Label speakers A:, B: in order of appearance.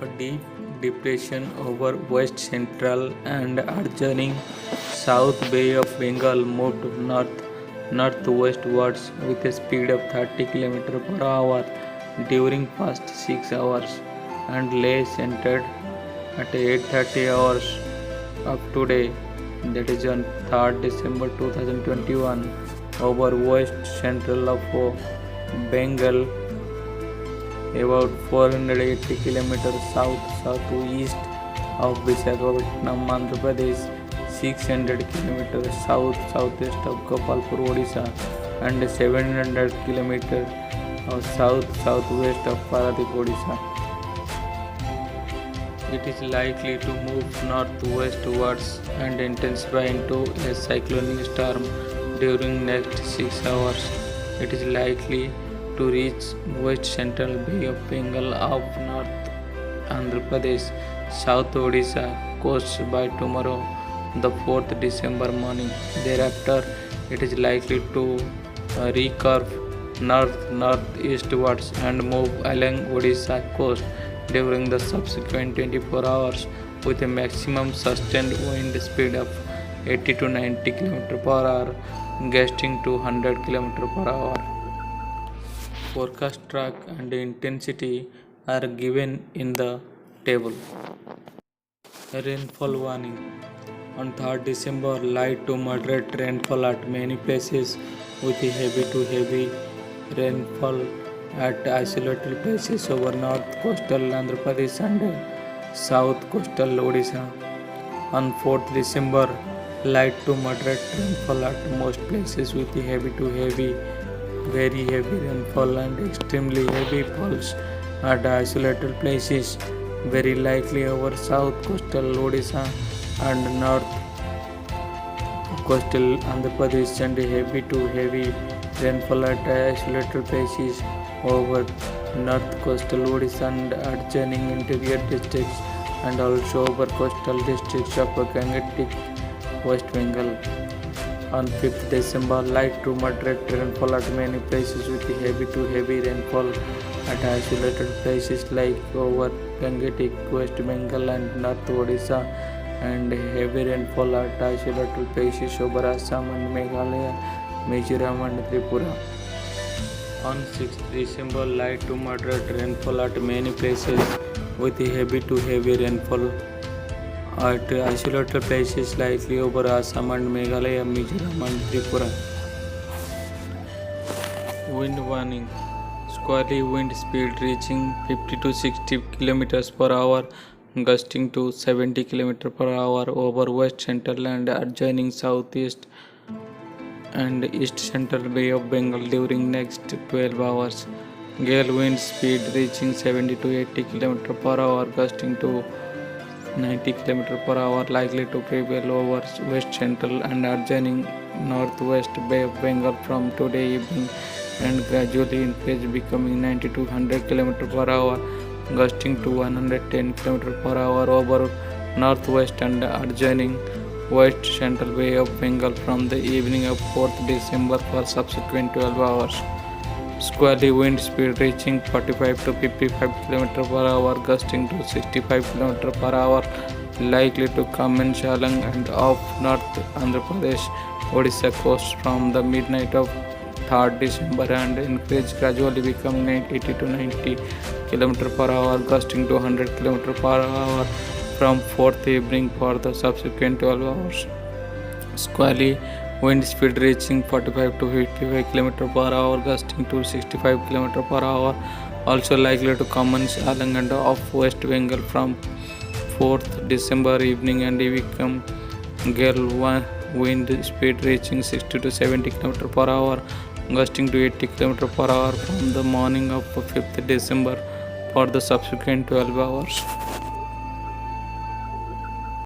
A: The deep depression over West Central and adjoining South Bay of Bengal moved northwestwards with a speed of 30 km per hour during past 6 hours and lay centered at 8:30 hours of today, that is on 3rd December 2021, over west central of Bengal, about 480 kilometers south-southeast of Visakhapatnam, Andhra Pradesh, 600 kilometers south-southwest of Gopalpur, Odisha, and 700 kilometers south-southwest of Paradip, Odisha. It is likely to move northwestwards and intensify into a cyclonic storm during next 6 hours. It is likely to reach West Central Bay of Bengal of North Andhra Pradesh, South Odisha coast by tomorrow, the 4th December morning. Thereafter, it is likely to recurve northeastwards and move along Odisha coast during the subsequent 24 hours with a maximum sustained wind speed of 80 to 90 km per hour, gusting to 100 km per hour. Forecast track and intensity are given in the table. Rainfall warning. On 3rd December, light to moderate rainfall at many places with heavy to heavy rainfall at isolated places over north coastal Andhra Pradesh and south coastal Odisha. On 4th December, light to moderate rainfall at most places with heavy to heavy, very heavy rainfall and extremely heavy falls at isolated places, very likely over south coastal Odisha and north coastal Andhra Pradesh, and heavy to heavy rainfall at isolated places over north coastal Odisha and adjoining interior districts, and also over coastal districts of Gangetic, West Bengal. On 5th December, light to moderate rainfall at many places with heavy to heavy rainfall at isolated places like over Gangetic, West Bengal and North Odisha, and heavy rainfall at isolated places over Assam and Meghalaya, Mizoram and Tripura. On 6th December, light to moderate rainfall at many places with heavy to heavy rainfall at isolated places likely over Assam and Meghalaya, Mizoram and Tripura. Wind warning. Squally wind speed reaching 50 to 60 km per hour, gusting to 70 km per hour over West Central and adjoining Southeast and East Central Bay of Bengal during next 12 hours. Gale wind speed reaching 70 to 80 km per hour, gusting to 90 km per hour, likely to prevail over West Central and adjoining Northwest Bay of Bengal from today evening and gradually increase, becoming 90 to 100 km per hour, gusting to 110 km per hour over Northwest and adjoining West Central Bay of Bengal from the evening of 4th December for subsequent 12 hours. Squally wind speed reaching 45 to 55 km per hour, gusting to 65 km per hour, likely to commence along and off North Andhra Pradesh, Odisha coast from the midnight of 3rd December and increase, gradually becoming 80 to 90 km per hour, gusting to 100 km per hour from 4th evening for the subsequent 12 hours. Squally wind speed reaching 45 to 55 km per hour, gusting to 65 km per hour, also likely to commence along and off West Bengal from 4th December evening and become gale wind speed reaching 60 to 70 km per hour, gusting to 80 km per hour from the morning of 5th December for the subsequent 12 hours.